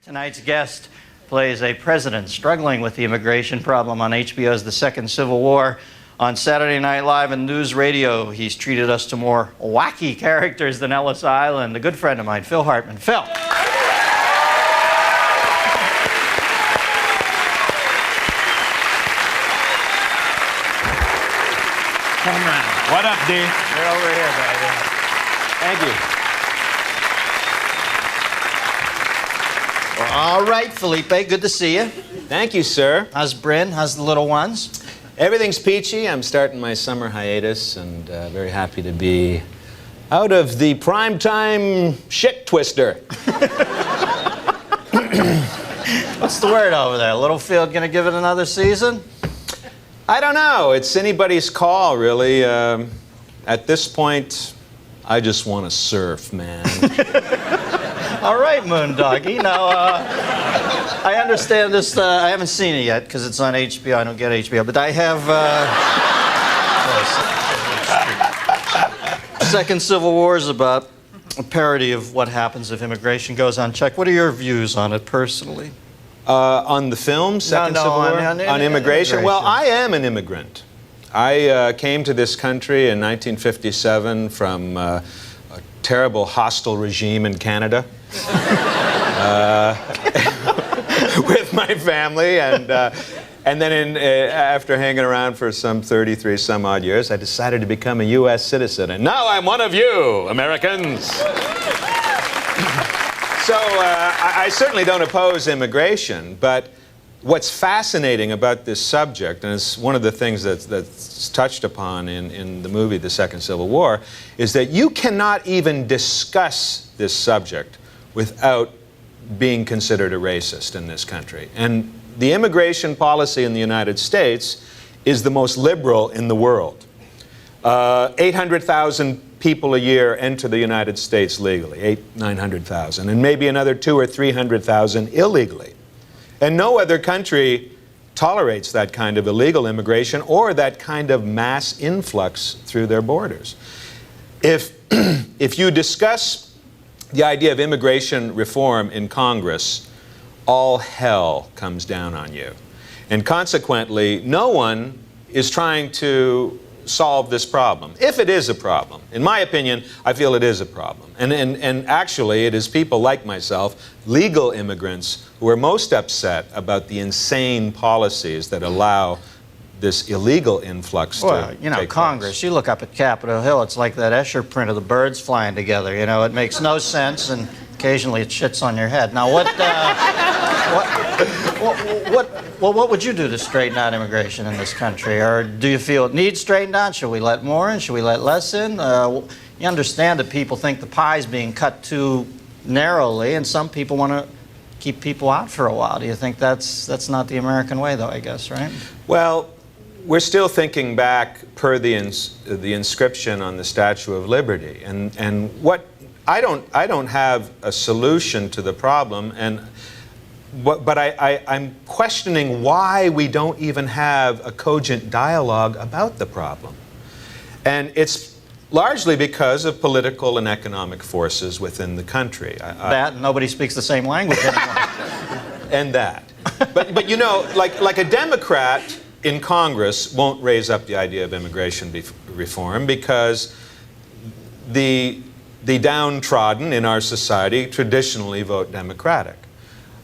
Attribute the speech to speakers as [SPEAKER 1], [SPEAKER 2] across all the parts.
[SPEAKER 1] Tonight's guest plays a president struggling with the immigration problem on HBO's The Second Civil War. On Saturday Night Live and News Radio, he's treated us to more wacky characters than Ellis Island. A good friend of mine, Phil Hartman. Phil.
[SPEAKER 2] Come around. What up, D?
[SPEAKER 1] You're over here, baby.
[SPEAKER 2] Thank you.
[SPEAKER 1] Well, all right, Felipe, good to see you.
[SPEAKER 2] Thank you, sir.
[SPEAKER 1] How's Bryn? How's the little ones?
[SPEAKER 2] Everything's peachy. I'm starting my summer hiatus and very happy to be out of the primetime shit twister.
[SPEAKER 1] What's the word over there? Littlefield gonna give it another season?
[SPEAKER 2] I don't know. It's anybody's call, really. At this point, I just want to surf, man.
[SPEAKER 1] All right, Moondoggy. Now, I understand this. I haven't seen it yet because it's on HBO. I don't get HBO, but I have. Second Civil War is about a parody of what happens if immigration goes unchecked. What are your views on it personally?
[SPEAKER 2] On the film, Second Civil War? On immigration? Well, I am an immigrant. I came to this country in 1957 from a terrible hostile regime in Canada with my family. And then after hanging around for some 33 some odd years, I decided to become a U.S. citizen. And now I'm one of you, Americans. So I certainly don't oppose immigration, but what's fascinating about this subject, and it's one of the things that's touched upon in the movie The Second Civil War, is that you cannot even discuss this subject without being considered a racist in this country. And the immigration policy in the United States is the most liberal in the world. 800,000 people a year enter the United States legally, 900,000, and maybe another 200,000 or 300,000 illegally. And no other country tolerates that kind of illegal immigration or that kind of mass influx through their borders. If you discuss the idea of immigration reform in Congress, all hell comes down on you. And consequently, no one is trying to solve this problem, if it is a problem. In my opinion, I feel it is a problem. And actually, it is people like myself, legal immigrants, who are most upset about the insane policies that allow this illegal influx
[SPEAKER 1] well,
[SPEAKER 2] to
[SPEAKER 1] you know,
[SPEAKER 2] take
[SPEAKER 1] Congress,
[SPEAKER 2] place.
[SPEAKER 1] you look up at Capitol Hill, it's like that Escher print of the birds flying together. You know, it makes no sense, and occasionally it shits on your head. Now, what would you do to straighten out immigration in this country? Or do you feel it needs straightened out? Should we let more in? Should we let less in? You understand that people think the pie's being cut too narrowly, and some people want to keep people out for a while. Do you think that's not the American way, though, I guess, right?
[SPEAKER 2] Well, we're still thinking back per the inscription on the Statue of Liberty. And what I don't have a solution to the problem, but I'm questioning why we don't even have a cogent dialogue about the problem. And it's largely because of political and economic forces within the country.
[SPEAKER 1] That, and nobody speaks the same language anymore.
[SPEAKER 2] And that. But you know, like a Democrat in Congress won't raise up the idea of immigration reform because the downtrodden in our society traditionally vote Democratic.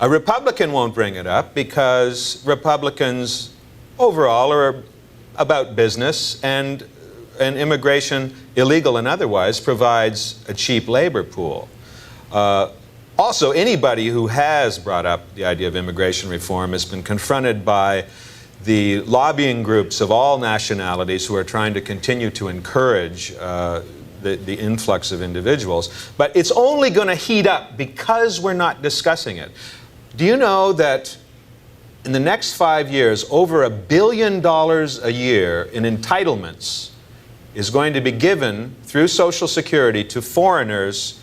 [SPEAKER 2] A Republican won't bring it up because Republicans overall are about business, and immigration, illegal and otherwise, provides a cheap labor pool. Also, anybody who has brought up the idea of immigration reform has been confronted by the lobbying groups of all nationalities who are trying to continue to encourage the influx of individuals. But it's only going to heat up because we're not discussing it. Do you know that in the next 5 years, over $1 billion a year in entitlements is going to be given through Social Security to foreigners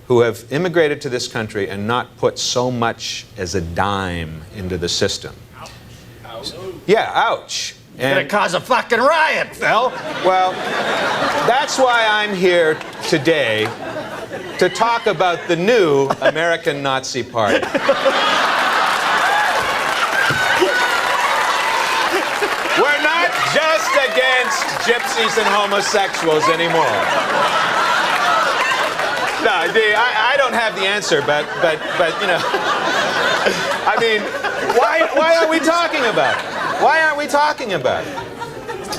[SPEAKER 2] who have immigrated to this country and not put so much as a dime into the system? Ouch. Yeah, ouch.
[SPEAKER 1] It's going to cause a fucking riot, Phil.
[SPEAKER 2] Well, that's why I'm here today to talk about the new American Nazi Party. We're not just against gypsies and homosexuals anymore. No, I don't have the answer, but you know, I mean, why aren't we talking about it? Why aren't we talking about it?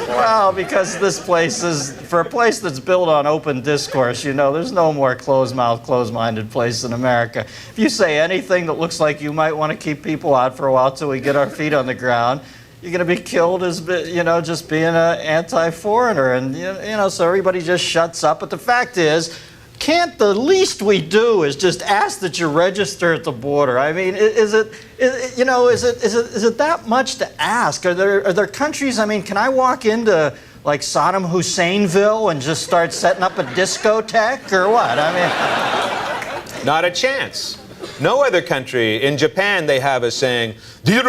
[SPEAKER 1] Well, because this place is, for a place that's built on open discourse, you know, there's no more closed-mouthed, closed-minded place in America. If you say anything that looks like you might want to keep people out for a while till we get our feet on the ground, you're going to be killed as, you know, just being an anti-foreigner. And, you know, so everybody just shuts up. But the fact is, can't the least we do is just ask that you register at the border? I mean, is it that much to ask? Are there countries, I mean, can I walk into like Saddam Husseinville and just start setting up a discotheque or what? I mean,
[SPEAKER 2] not a chance. No other country. In Japan, they have a saying, which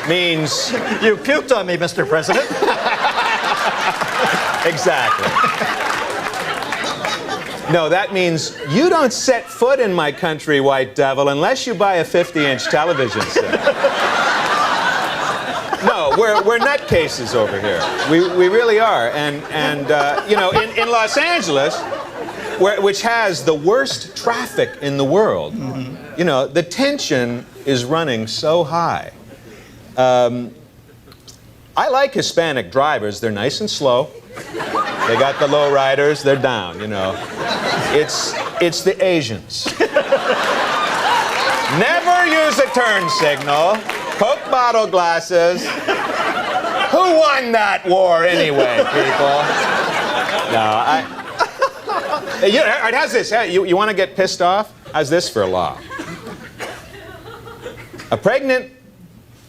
[SPEAKER 2] means
[SPEAKER 1] you puked on me, Mr. President.
[SPEAKER 2] Exactly. No, that means you don't set foot in my country, white devil, unless you buy a 50-inch television set. No, we're nutcases over here. We really are. And you know, in Los Angeles, which has the worst traffic in the world, you know, the tension is running so high. I like Hispanic drivers. They're nice and slow. They got the low riders. They're down, you know. It's the Asians. Never use a turn signal. Coke bottle glasses. Who won that war anyway, people? No, how's this? You want to get pissed off? How's this for a law? A pregnant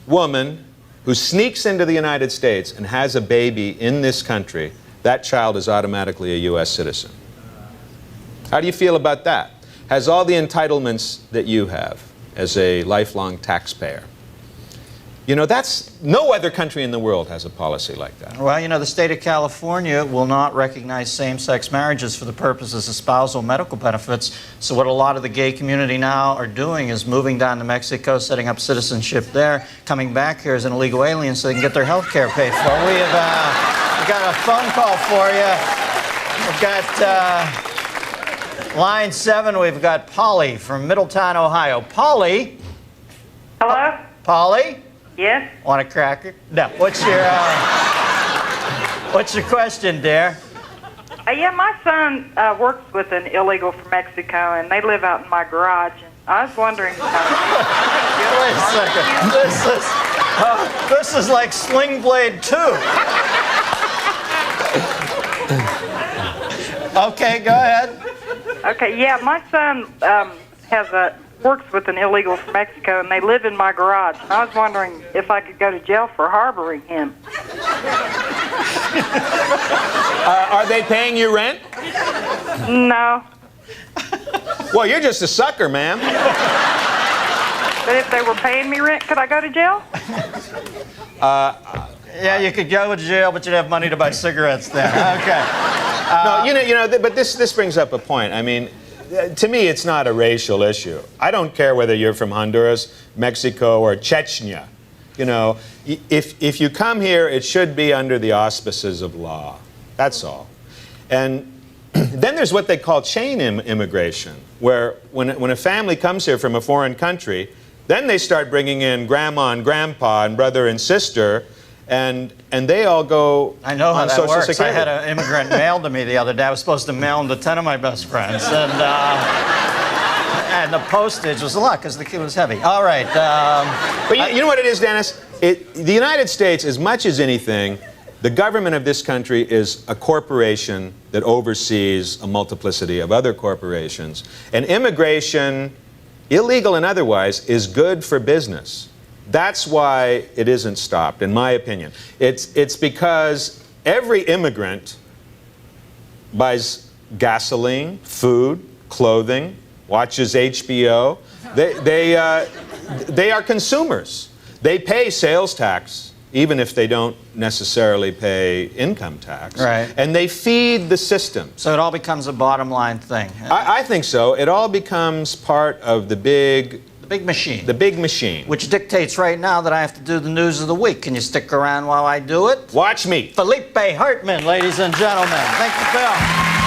[SPEAKER 2] woman who sneaks into the United States and has a baby in this country, that child is automatically a U.S. citizen. How do you feel about that? Has all the entitlements that you have as a lifelong taxpayer. You know, no other country in the world has a policy like that.
[SPEAKER 1] Well, you know, the state of California will not recognize same-sex marriages for the purposes of spousal medical benefits. So what a lot of the gay community now are doing is moving down to Mexico, setting up citizenship there, coming back here as an illegal alien so they can get their health care paid for. We've got a phone call for you. We've got line 7. We've got Polly from Middletown, Ohio. Polly?
[SPEAKER 3] Hello?
[SPEAKER 1] Polly?
[SPEAKER 3] Yes?
[SPEAKER 1] Want a cracker? No. What's your question, dear?
[SPEAKER 3] Yeah, my son works with an illegal from Mexico, and they live out in my garage. And I was wondering.
[SPEAKER 1] Wait a second. This is like Sling Blade 2. Okay, go ahead.
[SPEAKER 3] Okay, yeah, my son works with an illegal from Mexico, and they live in my garage. And I was wondering if I could go to jail for harboring him.
[SPEAKER 2] Are they paying you rent?
[SPEAKER 3] No.
[SPEAKER 2] Well, you're just a sucker, ma'am.
[SPEAKER 3] But if they were paying me rent, could I go to jail?
[SPEAKER 1] Yeah, you could go to jail, but you'd have money to buy cigarettes then. Okay.
[SPEAKER 2] No, you know, but this brings up a point. I mean, to me, it's not a racial issue. I don't care whether you're from Honduras, Mexico, or Chechnya. You know, if you come here, it should be under the auspices of law. That's all. And then there's what they call chain immigration, where when a family comes here from a foreign country, then they start bringing in grandma and grandpa and brother and sister, and they all go
[SPEAKER 1] I know how
[SPEAKER 2] on
[SPEAKER 1] that
[SPEAKER 2] Social
[SPEAKER 1] works.
[SPEAKER 2] Security.
[SPEAKER 1] I had an immigrant mailed to me the other day. I was supposed to mail him to 10 of my best friends, and the postage was a lot because the kid was heavy. All right.
[SPEAKER 2] But you know what it is, Dennis? The United States, as much as anything, the government of this country is a corporation that oversees a multiplicity of other corporations. And immigration, illegal and otherwise, is good for business. That's why it isn't stopped, in my opinion. It's because every immigrant buys gasoline, food, clothing, watches HBO. They are consumers. They pay sales tax even if they don't necessarily pay income tax.
[SPEAKER 1] Right.
[SPEAKER 2] And they feed the system.
[SPEAKER 1] So it all becomes a bottom line thing.
[SPEAKER 2] I think so. It all becomes part of the big
[SPEAKER 1] machine.
[SPEAKER 2] The big machine.
[SPEAKER 1] Which dictates right now that I have to do the news of the week. Can you stick around while I do it?
[SPEAKER 2] Watch me.
[SPEAKER 1] Felipe Hartman, ladies and gentlemen. Thank you, Phil.